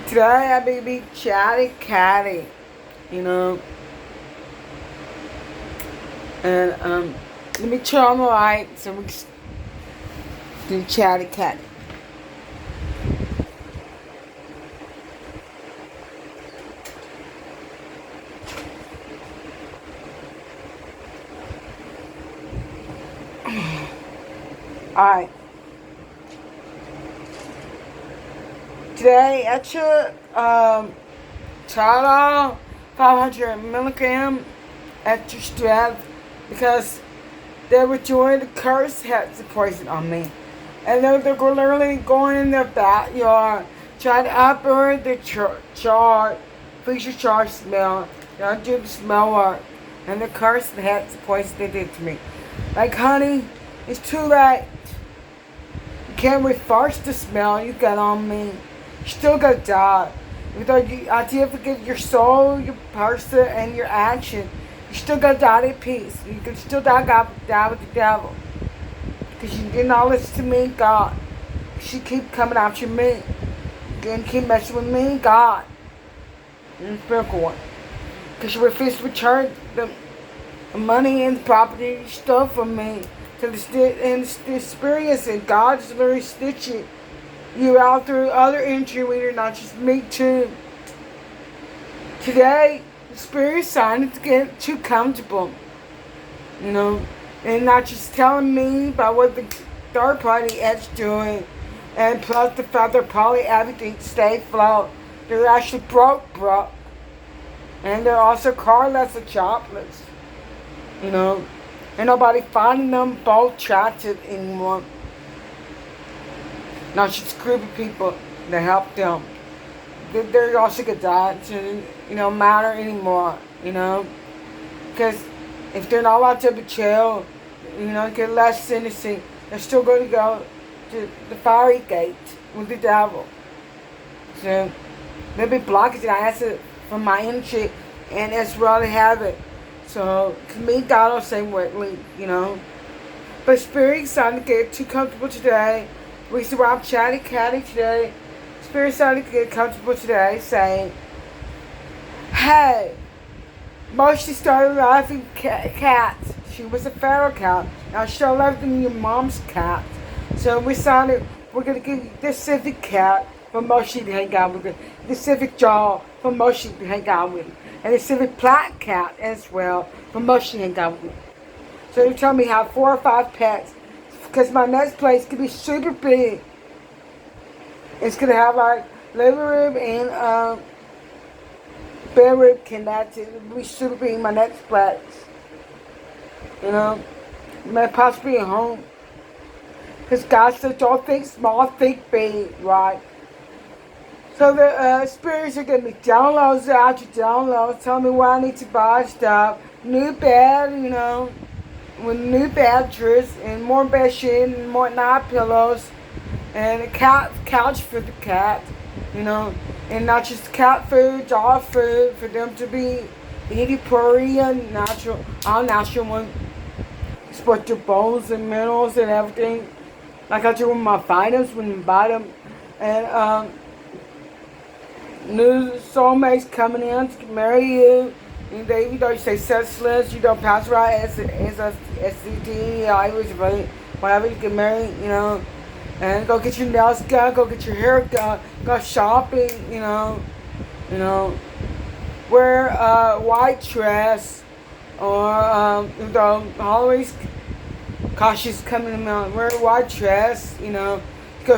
Today I may be chatty catty, you know, and let me turn on the light so we can do chatty catty. Alright. Today I took Tylenol 500 milligram extra strength because they were doing the curse had the poison on me. And they're literally going in their backyard trying to uproot the char, feature char smell. They don't do the smell work. And the curse had the poison they did to me. Like, honey, it's too late. You can't reverse the smell you got on me. You still gonna die. Without you, I did forget your soul, your person, and your action. You still gonna die in peace. You can still die with the devil. Because you did not listen to me, God. She keep coming after me. You keep messing with me, God. And the spiritual one. Because you refused to return the money and the property you stole from me. To the experience, and God's literally stitching you out through other entry reader, not just me too. Today, the spirit decided to get too comfortable, you know, and not just telling me about what the third party is doing, and plus the fact they're probably everything stay afloat. They're actually broke, and they're also carless and jobless, you know. Ain't nobody finding them both attractive anymore. Not just a group of people that help them. They're also gonna die to, matter anymore, Because if they're not allowed to be jail, get less sentencing, they're still going to go to the fiery gate with the devil. So, they'll be blocking the acid from my energy, and it's really have it. So, to me, God will say Whitley, But Spirit decided to get too comfortable today. We see where I'm chatty catty today. Spirit decided to get comfortable today, saying, hey, Moshe started laughing cats. She was a feral cat. Now she loved them your mom's cat. So we decided we're going to give you this civic cat for Moshe to hang out with. The civic jaw for Moshe to hang out with. And the civic black cat as well for Moshe to hang out with. So you tell me how 4 or 5 pets. Because my next place could be super big. It's going to have like living room and bedroom connected. It'll be super big in my next place. It may possibly be a home. Because God said, don't think small, think big, right? So the spirits are giving me downloads after downloads, telling me where I need to buy stuff. New bed, with new mattress and more bed sheet and more night pillows. And a cat couch for the cat, And not just cat food, dog food, for them to be eating Korean, natural, all natural one. Support your bones and minerals and everything. Like I do with my vitamins when you buy them. And new soulmates coming in to marry you. And they, you say senseless, you don't pass right as a SCD, whatever, you get married, and go get your nails done, go get your hair done, go shopping, wear a white dress, or, always cautious coming around, wear a white dress, go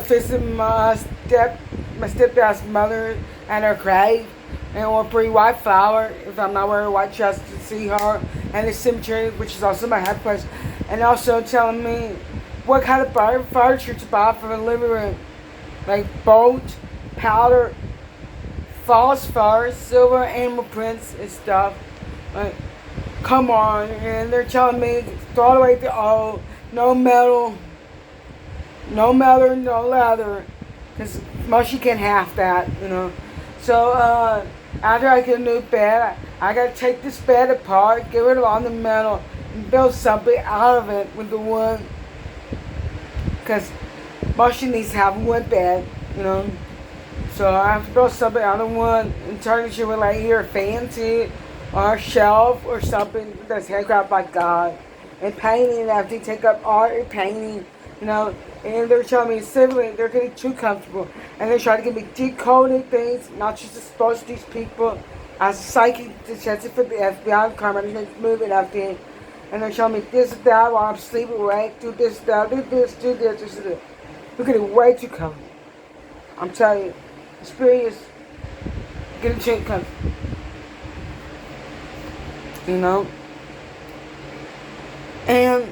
visit my stepdad's mother at her grave, and we'll bring white flower if I'm not wearing a white dress to see her, and the cemetery, which is also my head place, and also telling me what kind of furniture to buy for the living room, like boat, powder, false fur, silver animal prints and stuff. Like, come on, and they're telling me throw away the old, no metal, no leather, because Moshe can't have that, So after I get a new bed, I gotta take this bed apart, get rid of all the metal, and build something out of it with the wood. Because Moshe needs to have one bed, So I have to build something out of one and turn it into like either a fancy or a shelf or something that's handcrafted by God. And painting, I have to take up art and painting, you know. And they're telling me civilly, they're getting too comfortable. And they're trying to get me decoding things, not just expose these people as a psychic detective for the FBI, crime moving everything. And they're telling me this and that while I'm sleeping awake, do this, that, do this, do this, this, and this. They're getting way too comfortable. I'm telling you, experience, getting too comfortable. You know? And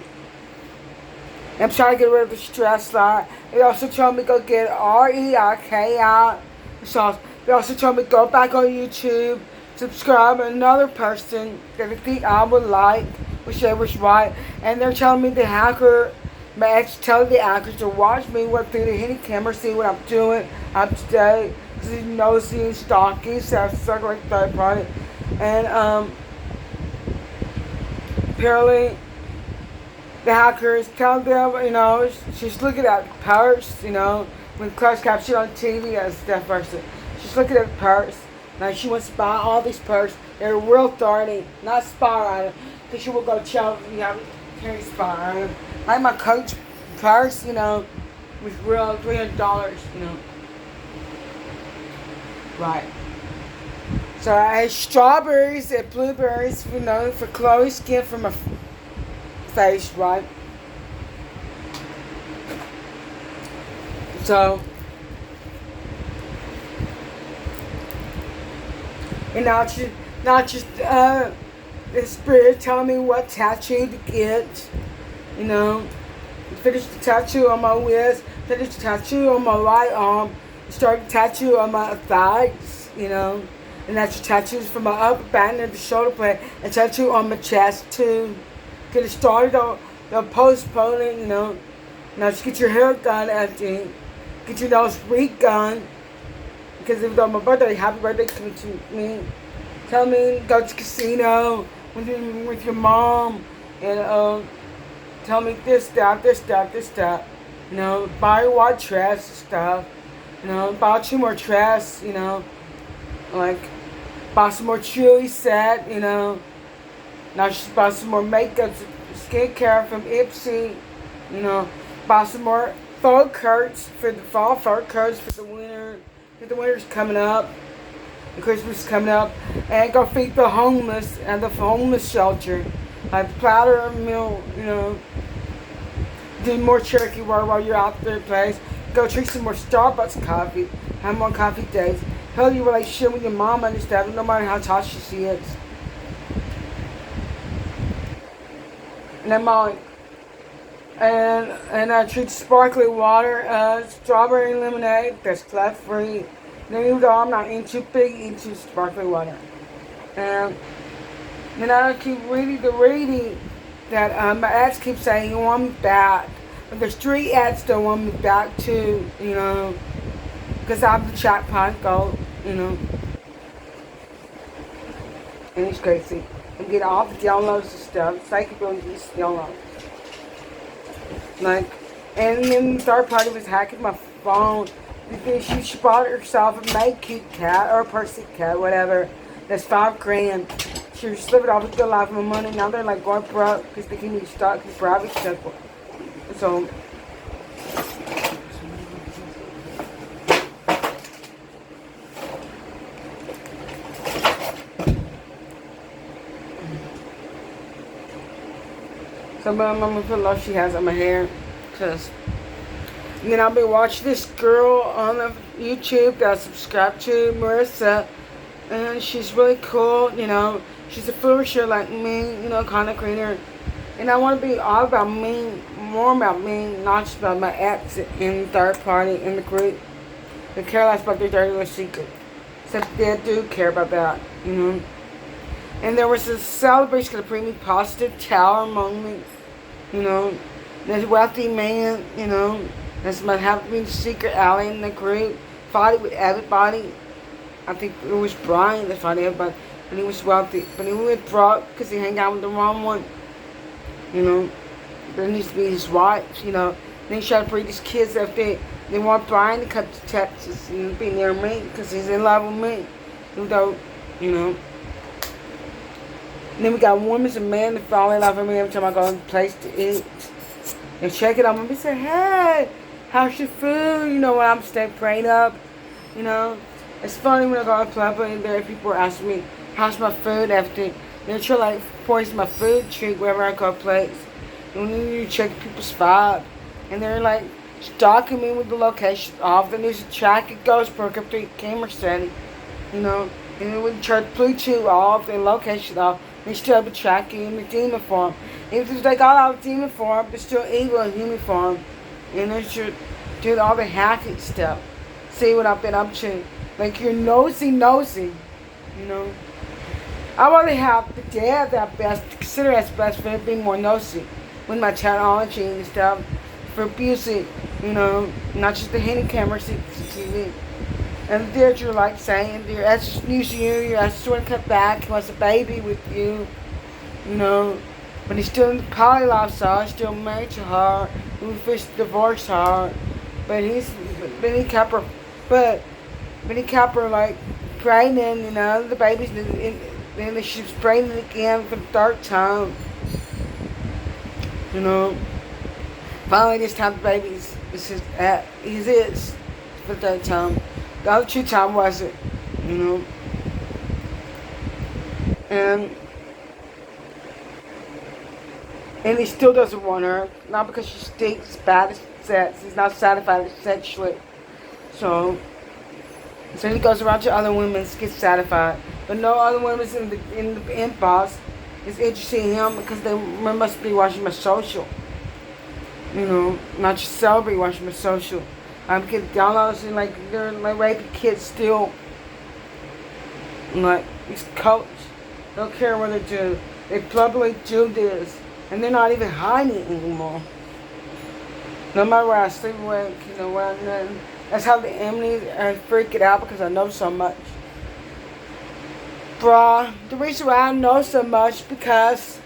I'm trying to get rid of the stress lot. They also told me to go get REIKI sauce. They also told me to go back on YouTube, subscribe to another person that I think I would like, whichever's right. And they're telling me the hacker, my ex telling the hackers to watch me through the hidden camera, see what I'm doing up to date. Because he knows he's stalking, so I'm stuck like third party. And apparently the hackers tell them, you know, she's looking at the purse, you know, when closed caption on TV as a deaf person. She's looking at the purse. Now she wants to buy all these purses. They're real thorny, not spy item. Because she will go tell you have carry spy item. Like my Coach purse, you know, was real $300, you know. Right. So I had strawberries and blueberries, you know, for Chloe's skin for my face, right? So, and not just the spirit telling me what tattoo to get, you know. Finish the tattoo on my wrist, finish the tattoo on my right arm, start the tattoo on my thighs, you know. And that's the tattoos from my upper back and the shoulder blade, and tattoo on my chest too. Get it started on the postponing, you know. Now just get your hair done after, get your nose redone. Because it was on my birthday, happy birthday coming to me. Tell me go to the casino with your mom and tell me this, that, this, that, this, that. You know, buy white dress and stuff. You know, buy 2 more dress, you know. Like, buy some more Chewy set, you know. Now just buy some more makeup, skincare from Ipsy, you know. Buy some more fur coats for the fall, fur coats for the winter. Because the winter's coming up. And Christmas is coming up. And go feed the homeless at the homeless shelter. Like platter meal, you know. Do more turkey while you're out there, place. Go drink some more Starbucks coffee. Have more coffee dates. Hell your relationship with your mom and stuff, no matter how toxic she is. And then Molly. And I drink sparkling water, strawberry lemonade that's flat free. And even though I'm not into sparkling water. And then I keep reading that my ads keep saying you want me back. But the street ads don't want me back too, you know. Because I'm the jackpot gold, you know. And it's crazy. And get all the downloads and stuff. It's like you're these downloads. Like, and then the third party was hacking my phone. Because she bought herself a May Cute cat or a Percy cat, whatever. That's $5,000. She was living off a good life of money. Now they're like going broke because they keep me stuck in private simple. So, I'm gonna put love she has on my hair. Cause, and then I'll be watching this girl on the YouTube that I subscribe to, Marissa. And she's really cool, you know. She's a flourisher like me, you know, content creator. And I want to be all about me, more about me, not just about my ex and third party in the group. They care less about their dirty little secret. Except they do care about that, you know. And there was a celebration going to bring me positive tower moment, you know. There's a wealthy man, you know, that's my having secret ally in the group. Fought with everybody. I think it was Brian that fought everybody. And he was wealthy. But he went broke because he hung out with the wrong one. You know. But it needs to be his wife, you know. Then he tried to bring these kids up there They want Brian to come to Texas and be near me because he's in love with me. Even though, you know. And then we got women and men that fall in love with me every time I go to a place to eat. They check it on me and say, hey, how's your food? You know, when I'm staying prayed up. You know. It's funny when I go to a club and there people are asking me, how's my food after. They're trying to like poison my food treat wherever I go to a place. And when you check people's vibe. And they're like stalking me with the location off. Then there's a track it goes broke up the camera setting. You know. And then we turn Bluetooth off and location off. They still have a tracking in the demon form. If they got out of demon form, they're still evil in human form. And they're just doing all the hacking stuff. See what I've been up to. Like you're nosy, you know. I want to have the dad that best, consider as best for being more nosy with my technology and stuff. For abusing, you know, not just the hidden camera, CCTV. And there's your like saying, your ex using you, your ex want to cut back, he wants a baby with you, you know. But he's still in the poly lifestyle, still married to her, he refused to divorce her. But he kept her like pregnant, you know, the baby's and she's pregnant again for the third time. You know. Finally this time the baby's his for the third time. The other 2 times wasn't, you know. And he still doesn't want her. Not because she stinks bad at sex. He's not satisfied sexually. So he goes around to other women and gets satisfied. But no other women in the inbox is interested in him because they must be watching my social. You know, not just celebrate watching my social. I'm getting downloads and like they're like raping kids still. Like these cults don't care what they do. They publicly do this, and they're not even hiding it anymore. No matter where I sleep with, you know, where I'm in. That's how the enemies are freaking out because I know so much. Bruh, the reason why I know so much because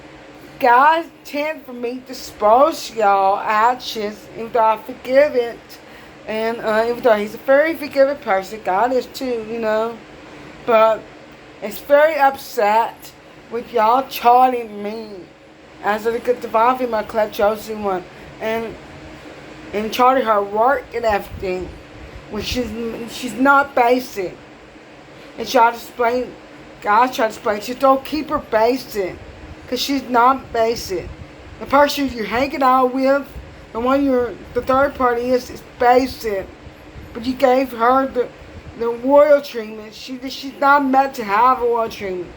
God intended for me to expose y'all actions even though I forgive it. And even though he's a very forgiving person, God is too, you know. But it's very upset with y'all charting me as a divine female club chosen one. And charting her work and everything. When she's not basic. And try to explain, God try to explain, just don't keep her basic. Because she's not basic. The person you're hanging out with, the one the third party is basic. But you gave her the royal treatment. She's not meant to have a royal treatment.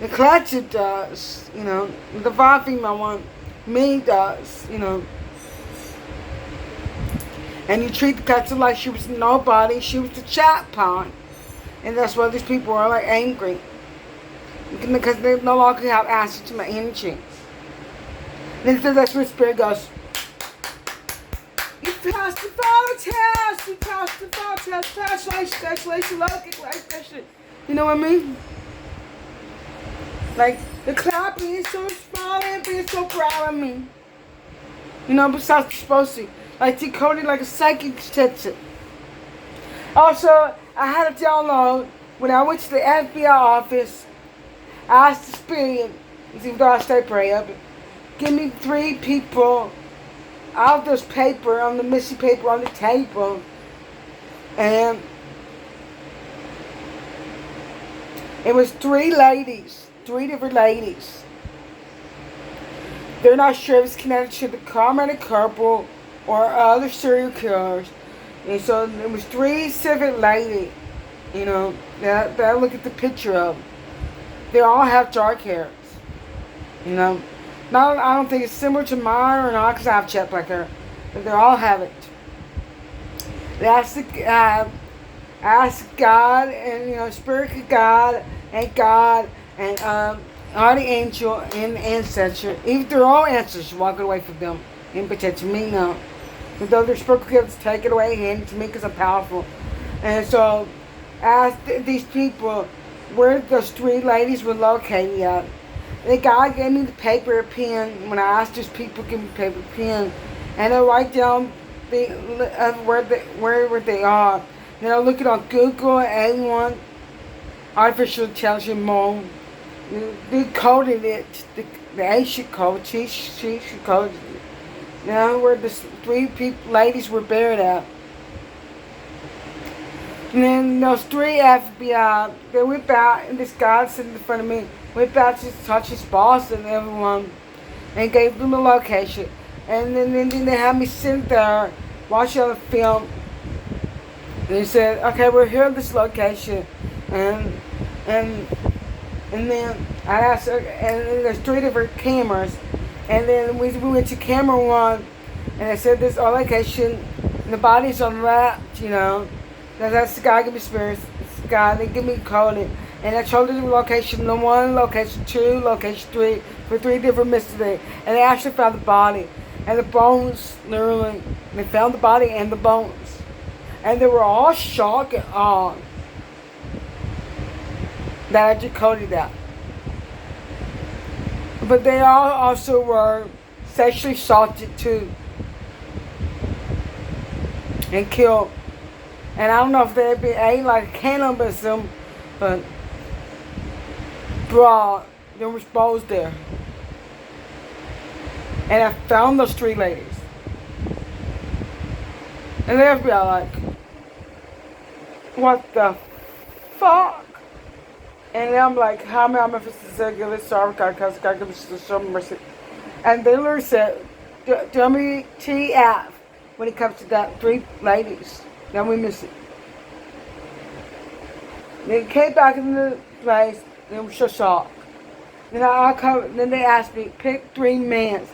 The collective does, you know. The divine female one, me does, you know. And you treat the collective like she was nobody. She was the chat pawn. And that's why these people are like angry. Because they no longer have access to my energy. And that's where Spirit goes, you passed the final test. You passed the final test. Congratulations, love, congratulations. You know what I mean? Like, the clapping is so smiling, being so proud of me. You know, besides the supposed to. Like decoding like a psychic extension. Also, I had a download when I went to the FBI office. I asked the spirit, even though I stay praying up, give me 3 people out of this paper, on the missing paper on the table. And it was 3 ladies, 3 different ladies. They're not sure if it's connected to the Carmen Corporal or other serial killers. And so there was 3 civic ladies, you know, that I look at the picture of. They all have dark hairs, you know. Not, I don't think it's similar to mine or not because I have jet black hair, but they all have it. They ask God and, you know, Spirit of God and all the angel and the ancestor, even their own ancestors walking away from them and protecting me now. But though their spiritual gifts, take it away, hand it to me because I'm powerful. And so, ask these people where those 3 ladies were located at. The guy gave me the paper pen when I asked these people to give me paper pen. And I write down wherever they are. Then I look it on Google, A1, artificial intelligence model. They coded it, the ancient code, she coded it. Now where the ladies were buried at. And then those three FBI, they went back, and this guy sitting in front of me, went back to touch his boss and everyone, and gave them a location. And then they had me sit there, watching the film. And they said, okay, we're here at this location. And then I asked, and then there's three different cameras. And then we went to camera one, and I said, this is our location, and the body's on the left, That's the guy give me spirits. This guy, they give me code. And I told them the location 1, location 2, location 3, for 3 different mysteries. And they actually found the body. And the bones, literally. They found the body and the bones. And they were all shocked and awed that I decoded that. But they all also were sexually assaulted too. And killed. And I don't know if they'd be like cannibalism, but bro, there was bones there. And I found those 3 ladies. And the FBI like, what the fuck? And I'm like, how am I supposed to give it sorry, because God give us some mercy. And they literally said, WTF when it comes to that 3 ladies. Then we miss it. They came back in the place. They were so shocked. Then they asked me, pick 3 men.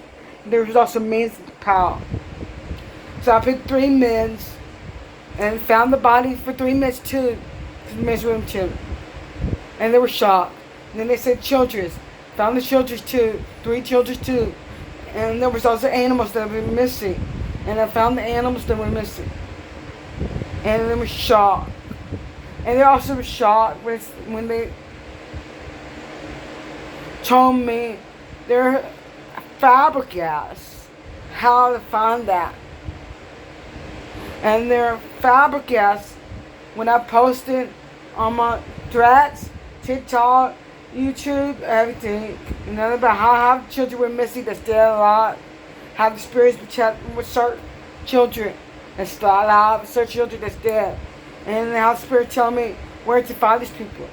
There was also men in the pile. So I picked 3 men and found the body for 3 men too. 3 men with them too. And they were shocked. And then they said children. Found the children too. 3 children too. And there was also animals that were missing. And I found the animals that were missing. And they were shocked. And they also were shocked when they told me they're flabbergasted how to find that. And they're flabbergasted when I posted on my threads, TikTok, YouTube, everything. About how the children were missing that's still alive. How the spirits with certain children that's still alive, certain children that's dead. And how the spirit tell me where to find these people.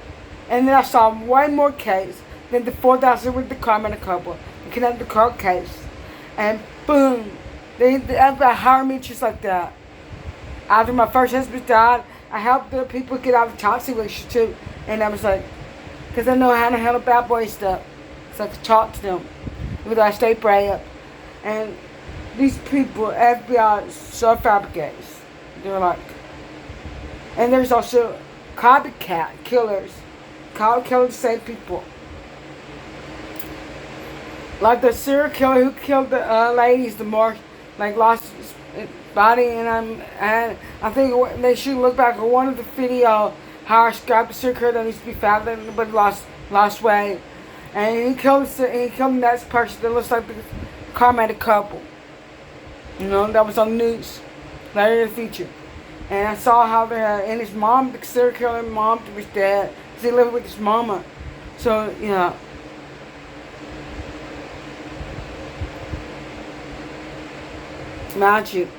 And then I saw one more case than the 4,000 with the Carmen couple. The Connecticut court case. And boom. They hired me just like that. After my first husband died, I helped the people get out of toxic relationship too. And I was like, because I know how to handle bad boy stuff. So I could talk to them. Because I stay praying. And these people, FBI, so fabricated. They're like, and there's also copycat killers. Killing the same people. Like the serial killer who killed the ladies, the more like lost his body, and I think they should look back at one of the video how I described the serial killer that needs to be found, but lost weight, and he killed the next person that looks like the Carmen couple. That was on the news later in the future. And I saw how they had, and his mom, the serial killer mom, was dead. Because he lived with his mama. So, imagine.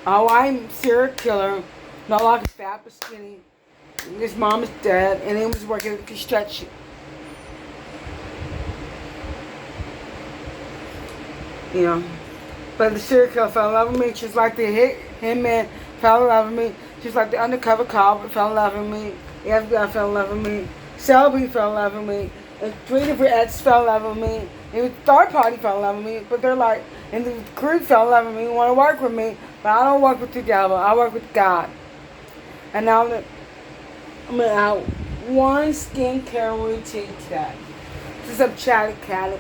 Oh, I'm serial killer. Not like a fat but skinny. His mom is dead, and he was working at construction. But the serial killer fell in love with me, just like the hitman fell in love with me, just like the undercover cop fell in love with me, the FBI fell in love with me, Selby fell in love with me, and 3 different exes fell in love with me, and the third party fell in love with me, but they're like, and the crew fell in love with me, want to work with me, but I don't work with the devil, I work with God. And now I'm going to have one skincare routine today. This is a chatty cat.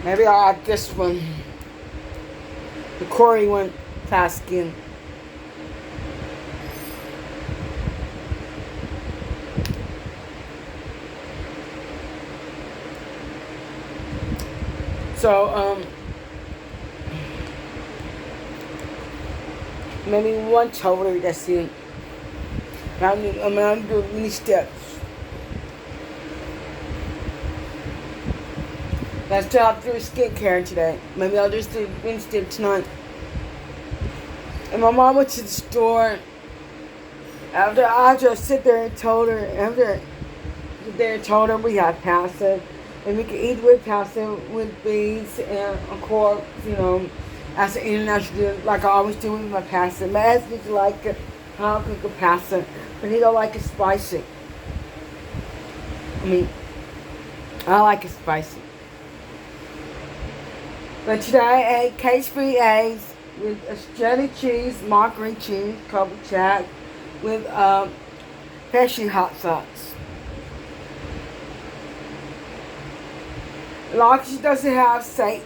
Maybe I'll add this one. The Corey one, fast skin. So, maybe one shoulder, that's it. I'm gonna do many steps. Let's still have to do skincare today. Maybe I'll just do many steps tonight. And my mom went to the store. After I just sit there and told her, we have pasta, and we can eat with pasta with beans and of course, as an international, like I always do with my pasta. My husband like how I cook a pasta, but he don't like it spicy. I like it spicy. But today I ate cage-free eggs with a jelly cheese, margarine cheese, couple jack, with Pesci hot sauce. Like she doesn't have salt.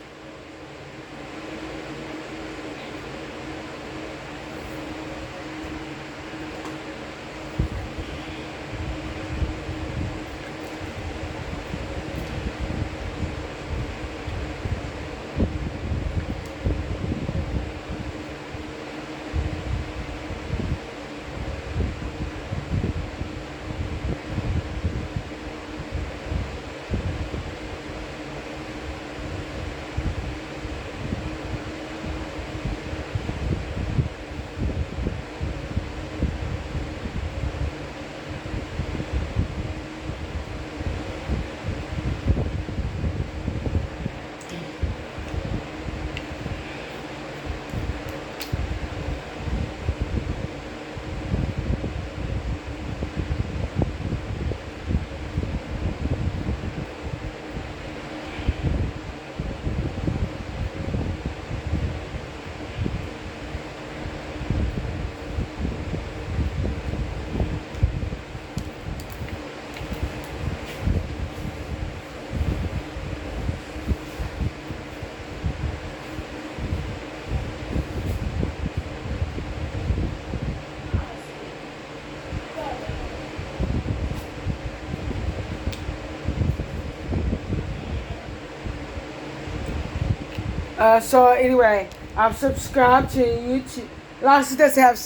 So anyway, I'm subscribed to YouTube. Lots does have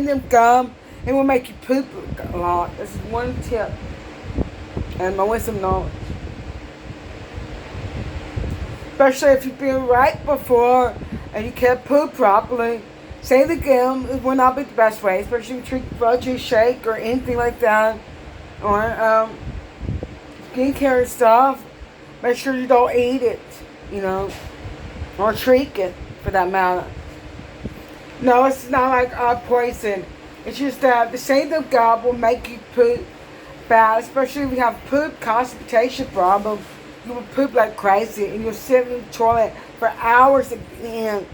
them gum. It will make you poop a lot. This is one tip. And my wisdom knowledge. Especially if you've been right before and you can't poop properly. Say the gum will not be the best way, especially if you drink protein shake or anything like that. Or skincare stuff. Make sure you don't eat it, or drink it for that matter. No, it's not like poison. It's just that the same gum will make you poop bad, especially if you have poop constipation problem. You will poop like crazy and you'll sit in the toilet for hours again.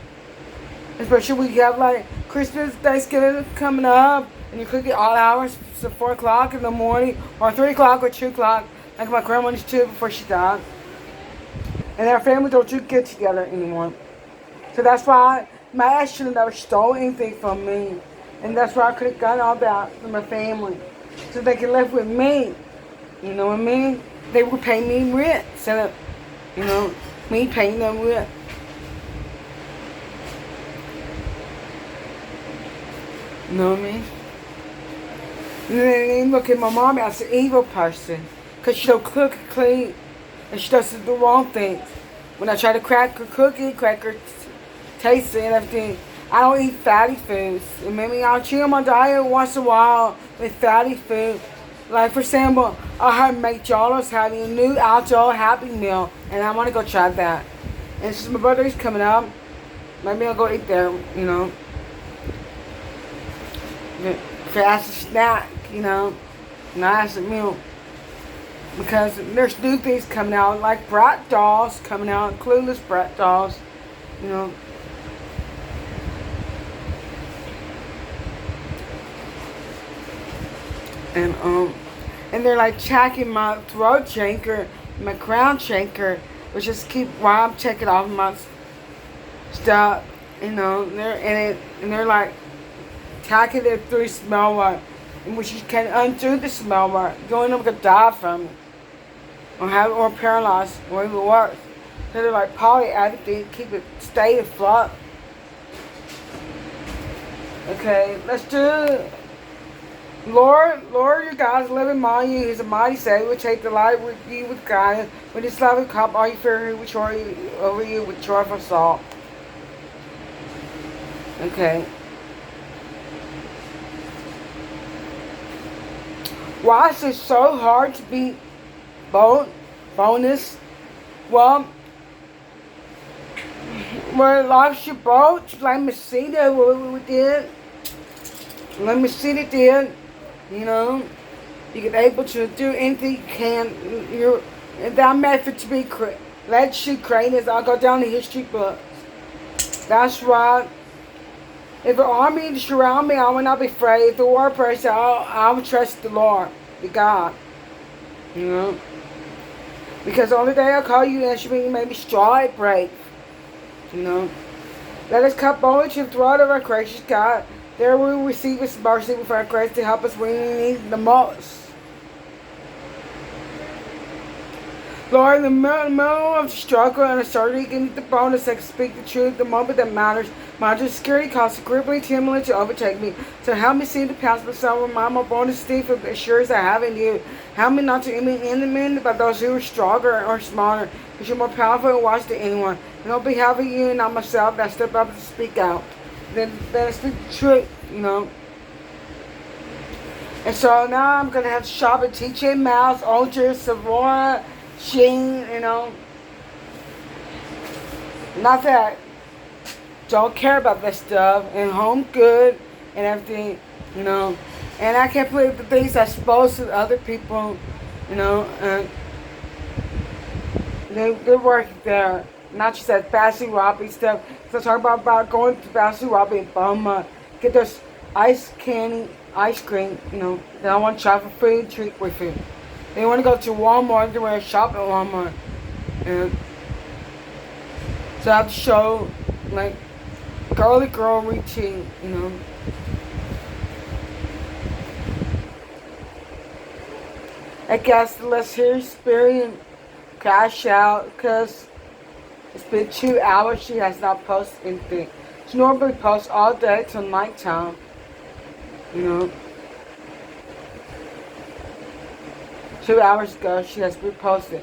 Especially when you have like Christmas, Thanksgiving coming up and you cook it all hours, so 4 o'clock in the morning or 3 o'clock or 2 o'clock, like my grandma used to before she died. And our family don't get together anymore. So that's why my ex should have never stole anything from me. And that's why I could have gotten all that from my family. So they could live with me. You know what I mean? They would pay me rent instead of, me paying them rent. You know what I mean? And then they look at my mom as an evil person. Because she don't cook and clean. And she does the wrong things. When I try to crack her cookie, crack her taste and everything, I don't eat fatty foods. And maybe I'll cheat on my diet once in a while with fatty food. Like for example, I heard McDonald's having a new outdoor Happy Meal, and I want to go try that. And since my birthday's coming up, maybe I'll go eat there, for as a snack, not as a meal. Because there's new things coming out, like brat dolls coming out, clueless brat dolls, And they're like checking my throat chanker, my crown chanker, which just keep while I'm checking off my stuff, they're like attacking it through smell mark, in which you can undo the smell mark. You don't ever die from it, or paralyzed, or even worse. So they're like polyaddict, keep it stay afloat. Okay, let's do Lord, your God is living among you. He's a mighty Savior. Will take delight with you with guidance. With his loving cup, all you fear, he will pour over you with joyful salt. Okay. Why is it so hard to be bonus? Well, when lost your boat, like Messina did. Like Messina did. You know, you get able to do anything you can. That method to be created. I'll go down the history books. That's right. If an army surround me, I will not be afraid. If the war person, I will trust the Lord, the God. You know, because the only day I call you answer me, you may be strong, brave. You know, let us come boldly to the throne of our gracious God. There we will receive His mercy with our grace to help us when we need the most. Lord, in the middle of the struggle and uncertainty, give me the bonus that can speak the truth, the moment that matters. My security causes gripping timidly to overtake me. So help me see the past myself, remind my bonus Steve of the assurance I have in you. Help me not to be envied by those who are stronger or smarter, because you're more powerful and wise than anyone. And on behalf of you and not myself, I step up and speak out. Then I speak the truth, you know. And so now I'm going to have to shop at TJ Maxx, Ultra, Sephora, Shein, you know. Not that I don't care about that stuff. And Home Good and everything, you know. And I can't believe the things I expose to other people, you know. And they're working there. Not just that Bassi Robbie stuff. So I talk about going to Bassi Robbie and Boma, get those ice cream, you know. Then I want to shop for food, drink with food. They want to go to Walmart, they want to shop at Walmart. And so I have to show, like, girly girl routine, you know. I guess let's hear experience cash out, because it's been 2 hours she has not posted anything. She normally posts all day till nighttime, you know. 2 hours ago she has reposted,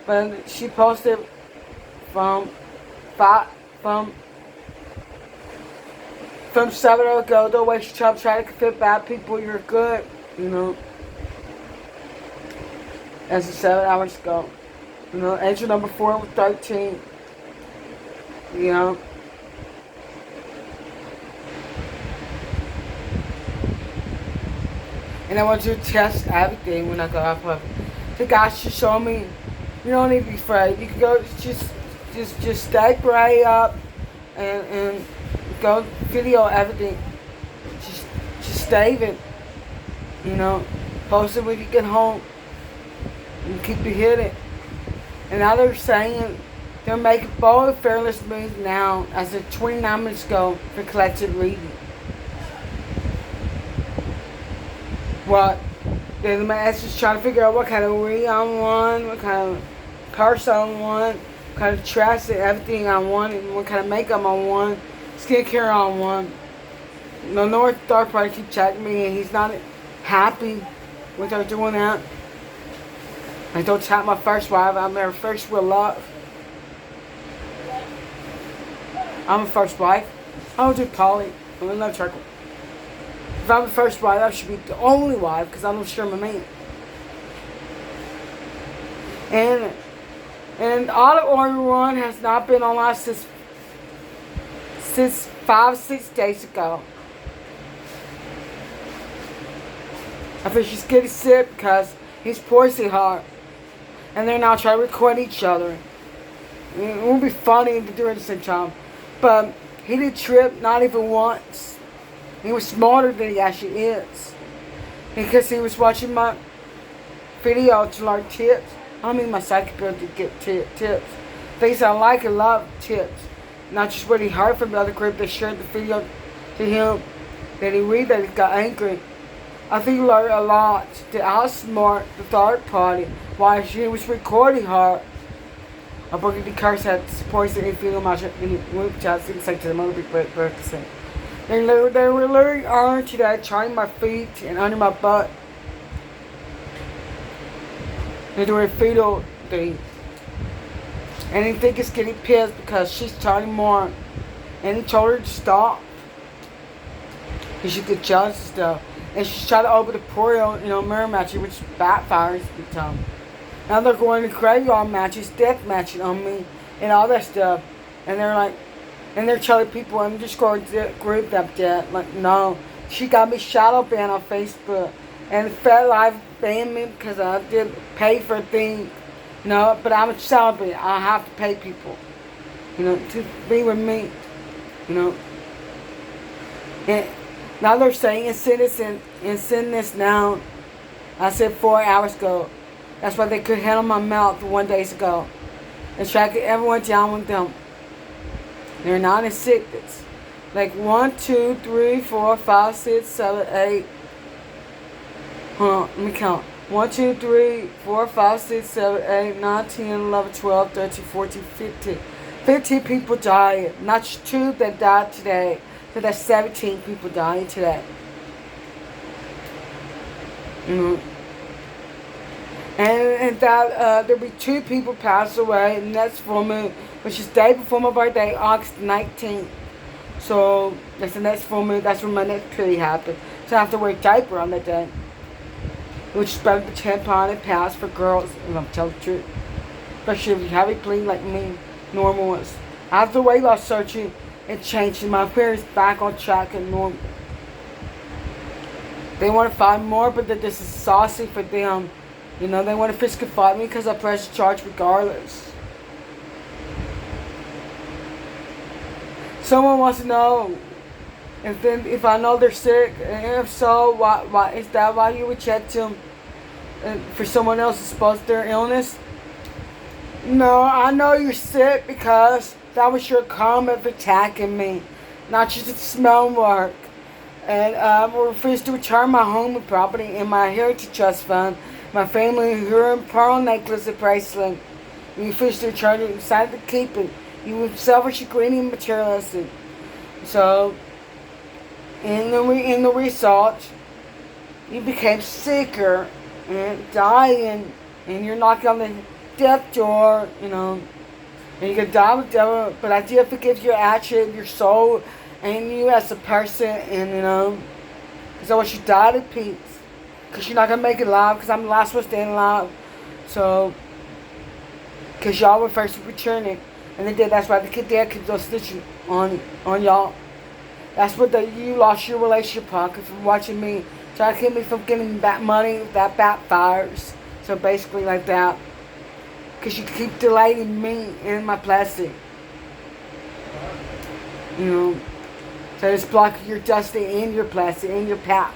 but she posted from 7 hours ago. Don't waste your time trying to convince bad people you're good, you know. That's 7 hours ago. You know, entry number 4 was 13. You know. And I want to test everything when I go off of it. The guy should show me you don't need to be afraid. You can go just stay right up and go video everything. Just save it. You know. Post it when you get home. And keep it hidden. And now they're saying they're making bold fearless moves now as of 29 minutes ago for collected reading. What? Then my ass is trying to figure out what kind of read I want, what kind of purse I want, what kind of trash and everything I want, and what kind of makeup I want, skincare I want. The North third party keep checking me and he's not happy with her doing that. I don't tap my first wife. I'm her first real love. I'm a first wife. I don't do poly. I'm in love circle. If I'm the first wife, I should be the only wife because I don't share my man. And Olive Oil Run has not been online since 5-6 days ago. I think she's getting sick because he's poisoning her. And they're now trying to record each other. It would be funny to do it at the same time. But he did trip not even once. He was smarter than he actually is. Because he was watching my video to learn tips. I don't mean my psychic ability to get tips. Things I like and love tips. Not just what he heard from the other group that shared the video to him. That he read that he got angry. I think he learned a lot to outsmart the third party while she was recording her. A burgundy curse had poison in female matcha in the wound shots inside to the mother birth. They were literally on today, trying my feet and under my butt. They're doing fetal thing. And he think it's getting pissed because she's telling more. And he told her to stop. Because she could judge and stuff. And she's trying to open the portal, mirror matching, which backfires big time. Now they're going to graveyard matches, death matching on me, and all that stuff. And they're like, and they're telling people, I'm just going to group up that. Like, no. She got me shadow banned on Facebook. And Fat Life banned me because I did pay for things. But I'm a celebrity. I have to pay people, to be with me, And now they're saying send this now. I said 4 hours ago. That's why they could handle my mouth 1 day ago. And track everyone down with them. They're not in sickness. Like 1, 2, 3, 4, 5, 6, 7, 8. Hold on, let me count. 1, 2, 3, 4, 5, 6, 7, 8, 9, 10, 11, 12, 13, 14, 15. 15 people died. Not 2 that died today. So that's 17 people dying today. And that there'll be 2 people pass away next full moon, which is the day before my birthday, August 19th. So that's the next full moon. That's when my next period happened. So I have to wear a diaper on that day, which is better than tampon and pads for girls. If I'm telling the truth, especially if you have a bleed like me, normal ones. After weight loss surgery, it changed. My appearance back on track and normal. They want to fight more, but this is saucy for them. They want to physically fight me because I press charge regardless. Someone wants to know if I know they're sick, and if so, why is that why you would check them for someone else to suppose their illness? No, I know you're sick because that was your karma for attacking me, not just the smell mark. And I refuse to return my home and property in my heritage trust fund, my family Huron pearl necklace and bracelet. You refuse to return it, decided to keep it. You were self-chagrining and materialistic. So, in the research, you became sicker and dying, and you're knocking on the death door, and you can die with the devil. But I do forgive your action, your soul, and you as a person, and because I want you to die in peace. Because you're not going to make it alive, because I'm the last one staying alive. So, because y'all were first returning. And they did. That's why the kid there keeps those stitching on y'all. That's what you lost your relationship pocket from watching me. Try to keep me from getting that money, that backfires. So basically like that. Because you keep delaying me in my plastic. So it's blocking your dusty in your plastic, in your pack.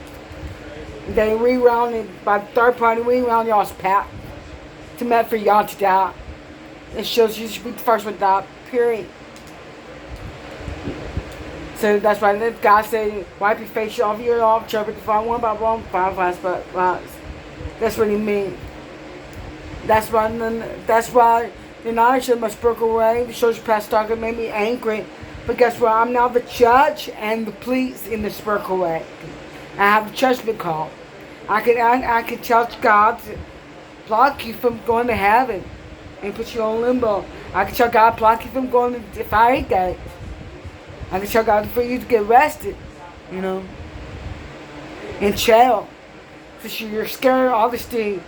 They reround it by third party, reround y'all's pack. To meant for y'all to die. It shows you should be the first one to die, period. So that's why the guy said, wipe your face off, you're off, chirp it, find one by one, five but that's what he means. That's why the knowledge of my broke away, the social past talking made me angry. But guess what? I'm now the judge and the police in the Sparkle way. I have a judgment call. I can tell God to block you from going to heaven and put you on limbo. I can tell God to block you from going to the fire gate. I can tell God for you to get arrested, in jail. Because you're scared of all this thing.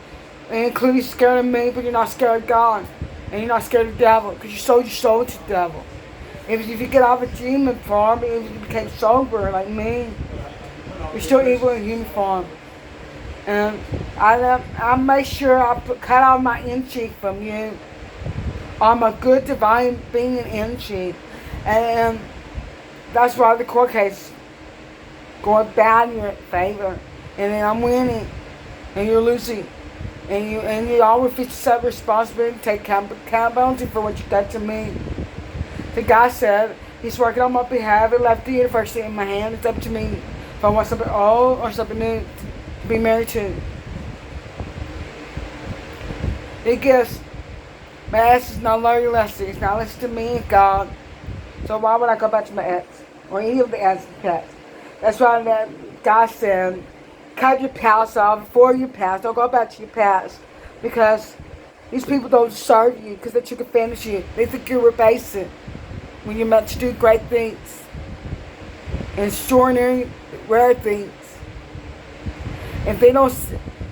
Including scared of me, but you're not scared of God. And you're not scared of the devil. Because you sold your soul to the devil. If you get off a demon farm, if you became sober like me, you're still evil in human form. And I make sure I cut out my energy from you. I'm a good divine being and energy. And that's why the court case going bad in your favor. And then I'm winning. And you're losing. And you always have to accept responsibility and take accountability for what you did to me. The guy said he's working on my behalf. He left the university in my hand. It's up to me if I want something old or something new to be married to. He gives My ex is no longer listening. He's not listening to me and God. So why would I go back to my ex? Or any of the ex's pets? That's why that God said, cut your past off before you pass. Don't go back to your past. Because these people don't serve you because they took advantage of you. They think you were basic when you're meant to do great things. And extraordinary, rare things. If they don't,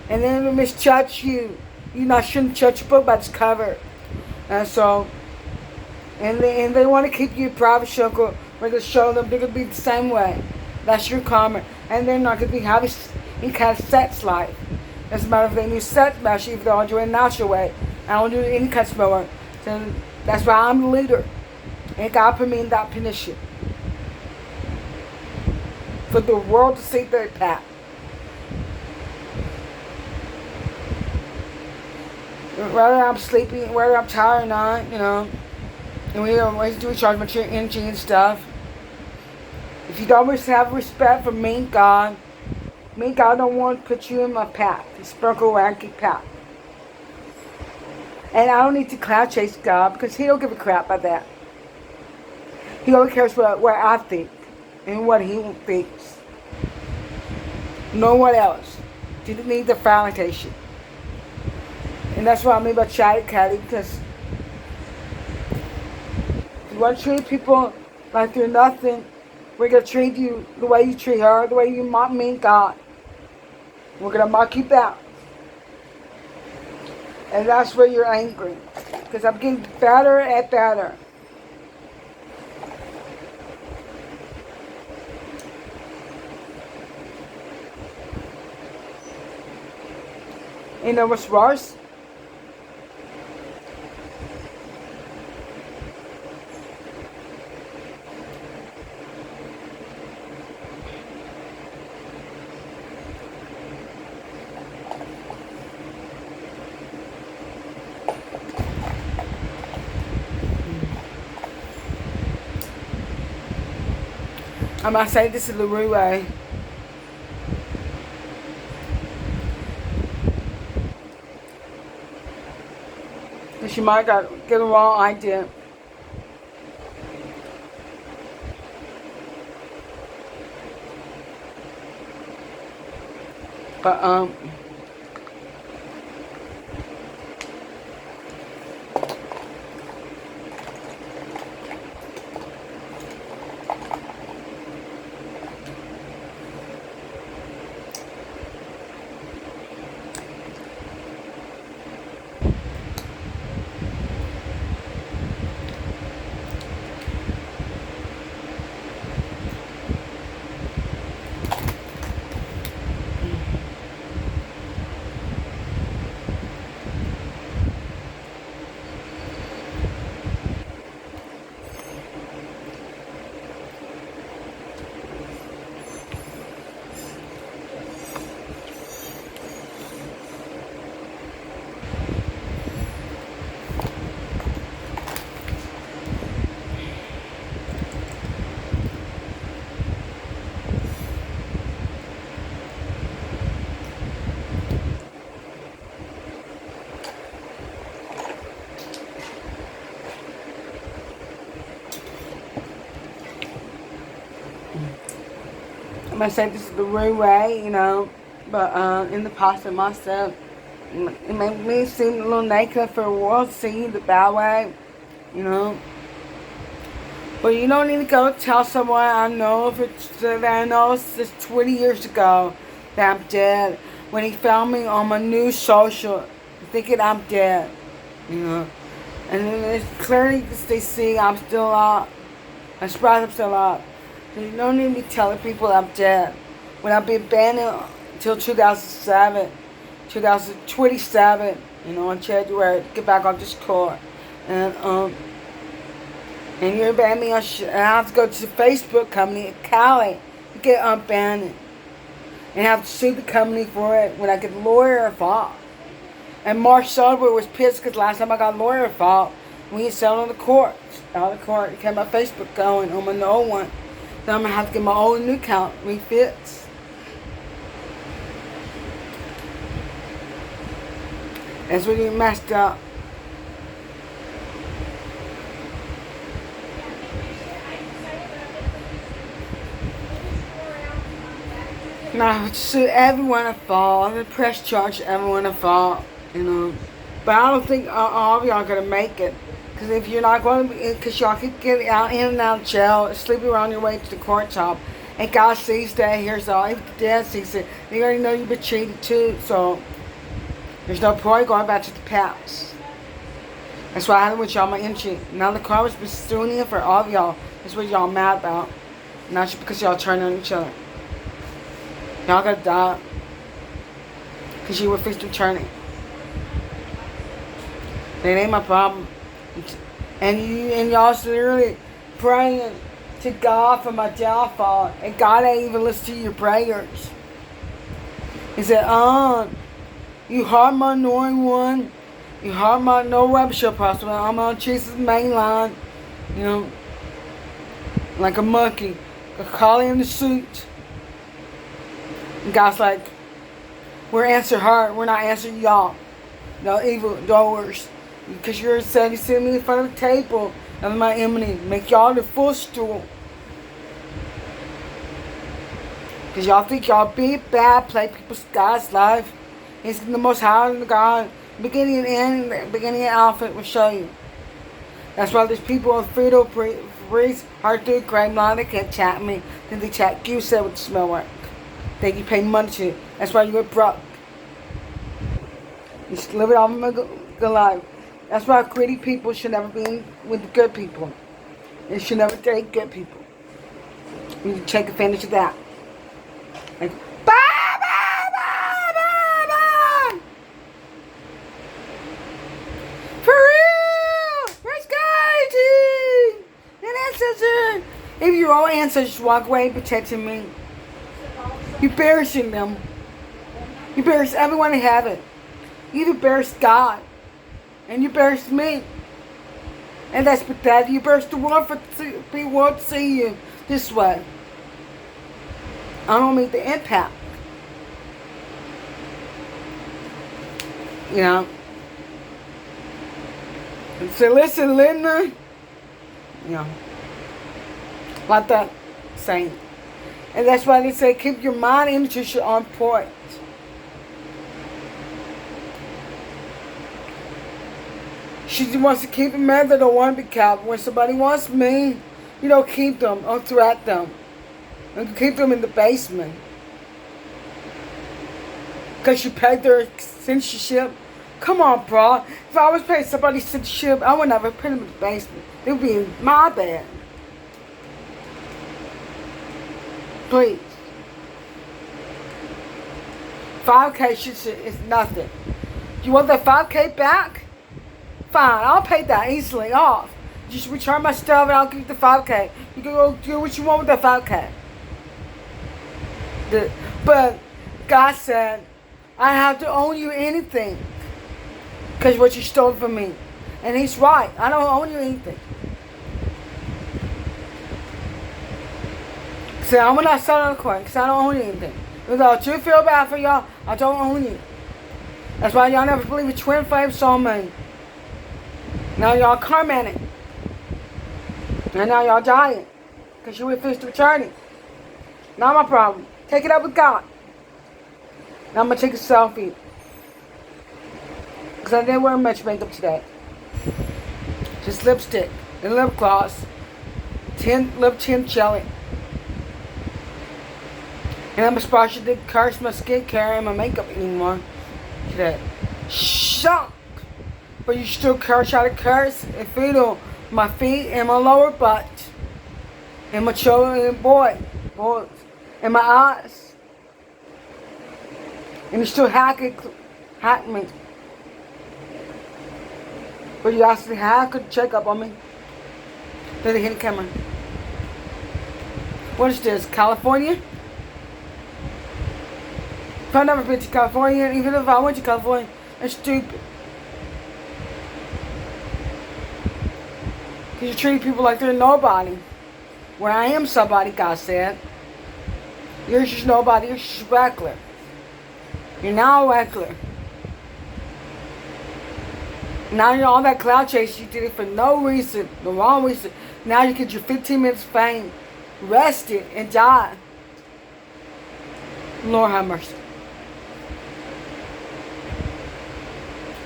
and then they misjudge you, you not shouldn't judge a book by its cover. And so, and they want to keep you a private circle where they show them they're going to be the same way. That's your karma. And they're not going to be having any kind of sex life. Doesn't matter if they do sex match, if they're all doing a natural way. I don't do any kind of work. So that's why I'm the leader. And God put me in that position. For the world to see their path. Whether I'm sleeping, whether I'm tired or not, and we always do recharge my energy and stuff. If you don't always have respect for me, God don't want to put you in my path. The sprinkle wacky path. And I don't need to cloud chase God because He don't give a crap about that. He only cares what I think and what He thinks. No one else. Didn't need the validation. And that's what I mean by chatty catty, because you want to treat people like they're nothing. We're going to treat you the way you treat her, the way you mock me and God. We're going to mock you back. And that's where you're angry. Because I'm getting better and better. You know what's worse? I'm going to say this in the rude way. Because you might get the wrong idea. But, I'm going to say this is the rude way, but in the past of myself, it made me seem a little naked for the world to see the bad way, But you don't need to go tell someone I know if it's that I know it's 20 years ago that I'm dead. When he found me on my new social, thinking I'm dead, And then it's clearly they see I'm still up. I'm surprised I'm still up. So you don't need to be telling people I'm dead. When I've been banned until 2027, in January, to get back on Discord. And you're banning me on and I have to go to the Facebook company in Cali to get unbanned. And have to sue the company for it when I get lawyer involved. And Mark Soderberg was pissed because last time I got lawyer involved, we had settled in the court. Out of the court, it kept my Facebook going on my old one. Then I'm going to have to get my old new account refixed. That's when you messed up. Now, should everyone to fall, the press charge everyone to fall, you know. But I don't think all of y'all are going to make it. Because if you're not going to be, because y'all keep getting out in and out of jail, sleeping around your way to the court top, and God sees that, here's all. If the dad sees it, they already know you've been cheated too, so there's no point going back to the past. That's why I had with y'all my energy. Now the karma's been stewing in for all of y'all. That's what y'all mad about. Not just because y'all turn on each other. Y'all gotta die. Because you were fixed returning. That ain't my problem. And y'all literally praying to God for my downfall. And God ain't even listen to your prayers. He said, you harm my anointing one. You harm my no weapon shall prosper. I'm on Jesus' main line. You know. Like a monkey. A collie in the suit. And God's like, we're answering her. We're not answering y'all. No evil doers. Because you're sitting me in front of the table of my enemy. Make y'all the footstool. Because y'all think y'all big, bad, play people's God's life. He's the most high in the God. Beginning and end, beginning and alpha will show you. That's why there's people on Freedom Breeze, hard to crime line, they can't chat me. Then they chat you, said what the smell like. They can pay money to you. That's why you get broke. You should live it off of a good life. That's why greedy people should never be with good people. They should never date good people. You need to take advantage of that. Like, bye, bye, bye, bye, bye. For real! Where's God? An ancestor! If your own ancestors walk away protecting me, you embarrassing them. You embarrass everyone in heaven. You embarrass God. And you embarrass me. And that's pathetic. You embarrass the world for people to see you this way. I don't mean the impact. You know. And so listen, Linda. You know. Like that saying. And that's why they say keep your mind and energy on point. She wants to keep a man that don't want to be kept. When somebody wants me, you don't keep them or threat them. And keep them in the basement. Because you paid their censorship. Come on, bro. If I was paying somebody's censorship, I would never put them in the basement. It would be my bad. Please. 5K is nothing. You want that 5K back? Fine, I'll pay that easily off. Just return my stuff and I'll give you the 5K. You can go do what you want with that 5K. But God said, I have to own you anything. Because what you stole from me. And He's right. I don't own you anything. So I'm not selling the coin because I don't own you anything. Without you feel bad for y'all, I don't own you. That's why y'all never believe a twin flame soulmate. Now y'all commenting. And now y'all dying. Because you refuse to return it. Not my problem. Take it up with God. Now I'm going to take a selfie. Because I didn't wear much makeup today. Just lipstick and lip gloss. Lip tint jelly. And I'm surprised to curse my skincare and my makeup anymore today. Shock! But you still try to curse and feed on my feet and my lower butt. And my children and boys. And my eyes. And you still hack me. But you asked me how I could check up on me. Then they hit the camera. What is this? California? If I've never been to California, even if I went to California, it's stupid. Because you treat people like they're nobody. Where I am somebody, God said. You're just nobody, you're just regular. You're now regular. Now you're all that cloud chase, you did it for no reason, the wrong reason. Now you get your 15 minutes fame, rested, and die. Lord have mercy.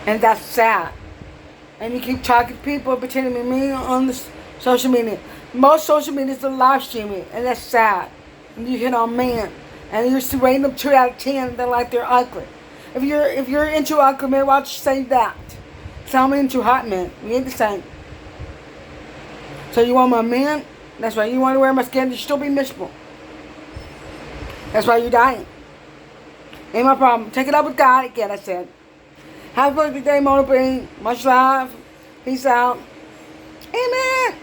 And that's sad. And you keep talking to people pretending to be me on the social media. Most social media is a live streaming, and that's sad. And you hit on men, and you're rating them 2 out of 10. They're like they're ugly. If you're into ugly men, why don't you say that? Tell me into hot men. We ain't the same. So you want my man? That's right. You want to wear my skin? You still be miserable. That's why you're dying. Ain't my problem. Take it up with God again. I said. Have a good day, Mona Breen. Much love. Peace out. Amen.